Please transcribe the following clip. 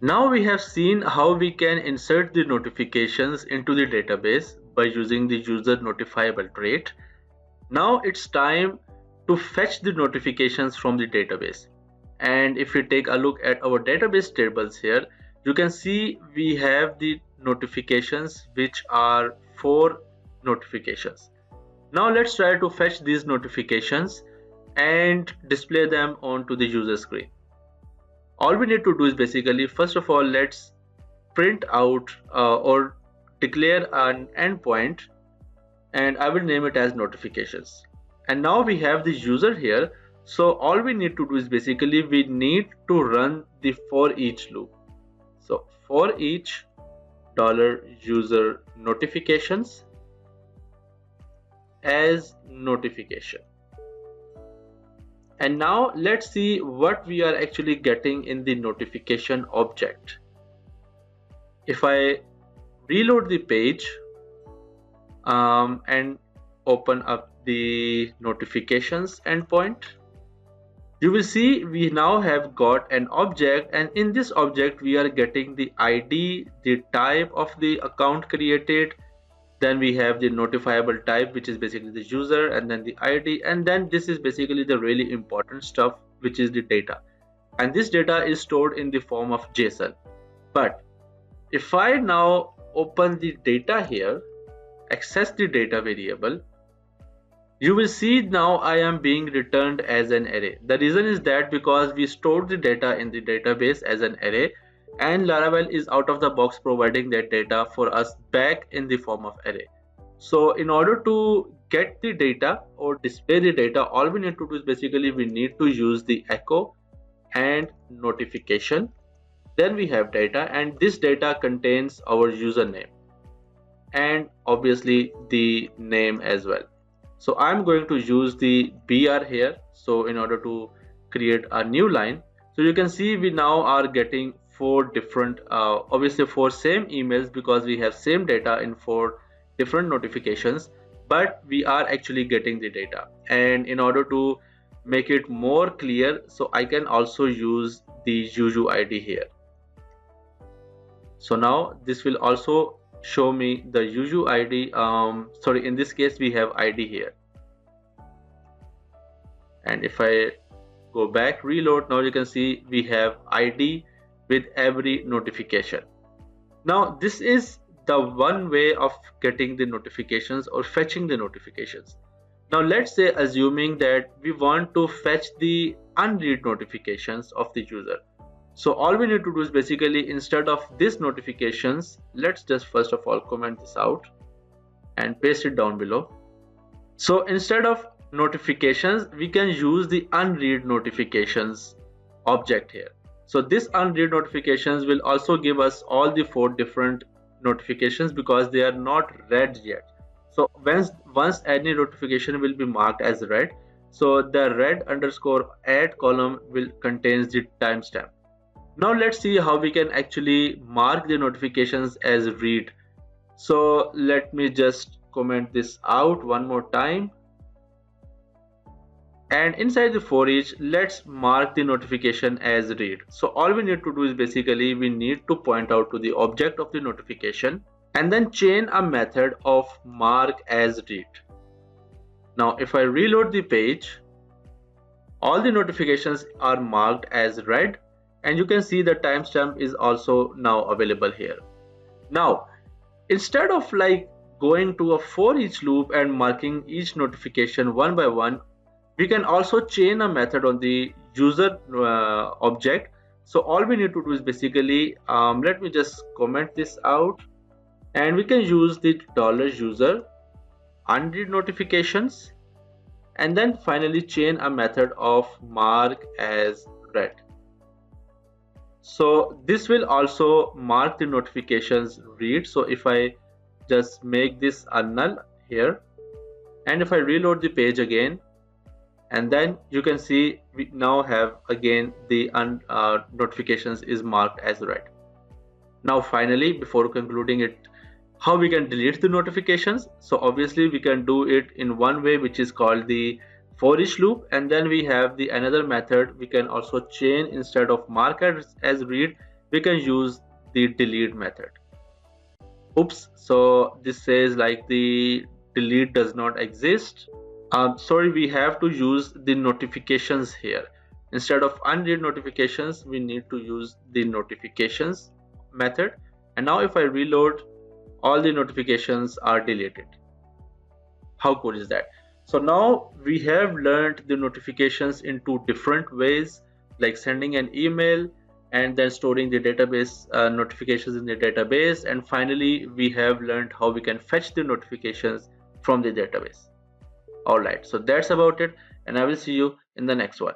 Now we have seen how we can insert the notifications into the database by using the user notifiable trait. Now it's time to fetch the notifications from the database. And if we take a look at our database tables here, you can see we have the notifications, which are 4 notifications. Now let's try to fetch these notifications and display them onto the user screen. All we need to do is basically, first of all, let's print out or declare an endpoint, and I will name it as notifications. And now we have the user here. So all we need to do is basically we need to run the for each loop. So for each $user notifications as notification. And now let's see what we are actually getting in the notification object. If I reload the page and open up the notifications endpoint, you will see we now have got an object, and in this object we are getting the ID, the type of the account created, then we have the notifiable type, which is basically the user, and then the ID, and then this is basically the really important stuff, which is the data. And this data is stored in the form of JSON. But if I now open the data here, access the data variable, you will see now I am being returned as an array. The reason is that because we stored the data in the database as an array, and Laravel is out of the box providing that data for us back in the form of array. So in order to get the data or display the data, all we need to do is basically we need to use the echo and notification. Then we have data, and this data contains our username and obviously the name as well. So I'm going to use the BR here. So in order to create a new line, so you can see we now are getting 4 different, obviously 4 same emails, because we have same data in 4 different notifications, but we are actually getting the data. And in order to make it more clear, so I can also use the UUID here. So now this will also show me the UUID. Sorry, in this case we have ID here. And if I go back, reload, now you can see we have ID with every notification. Now this is the one way of getting the notifications or fetching the notifications. Now let's say, assuming that we want to fetch the unread notifications of the user. So all we need to do is basically, instead of this notifications, let's just first of all comment this out and paste it down below. So instead of notifications, we can use the unread notifications object here. So this unread notifications will also give us all the 4 different notifications, because they are not read yet. So once any notification will be marked as read, so the read_add column will contains the timestamp. Now let's see how we can actually mark the notifications as read. So let me just comment this out one more time. And inside the for each, let's mark the notification as read. So all we need to do is basically we need to point out to the object of the notification and then chain a method of mark as read. Now if I reload the page, all the notifications are marked as read, and you can see the timestamp is also now available here. Now instead of like going to a for each loop and marking each notification one by one, we can also chain a method on the user object. So all we need to do is basically, let me just comment this out, and we can use the $user unread notifications, and then finally chain a method of mark as read. So this will also mark the notifications read. So if I just make this a null here, and if I reload the page again, and then you can see we now have again the notifications is marked as read. Now finally, before concluding it, how we can delete the notifications? So obviously we can do it in one way, which is called the for each loop, and then we have the another method we can also chain. Instead of mark as read, we can use the delete method. Oops, so this says like the delete does not exist. Sorry, we have to use the notifications here. Instead of unread notifications, we need to use the notifications method. And now if I reload, all the notifications are deleted. How cool is that? So now we have learned the notifications in two different ways, like sending an email and then storing the database notifications in the database. And finally, we have learned how we can fetch the notifications from the database. All right, so that's about it, and I will see you in the next one.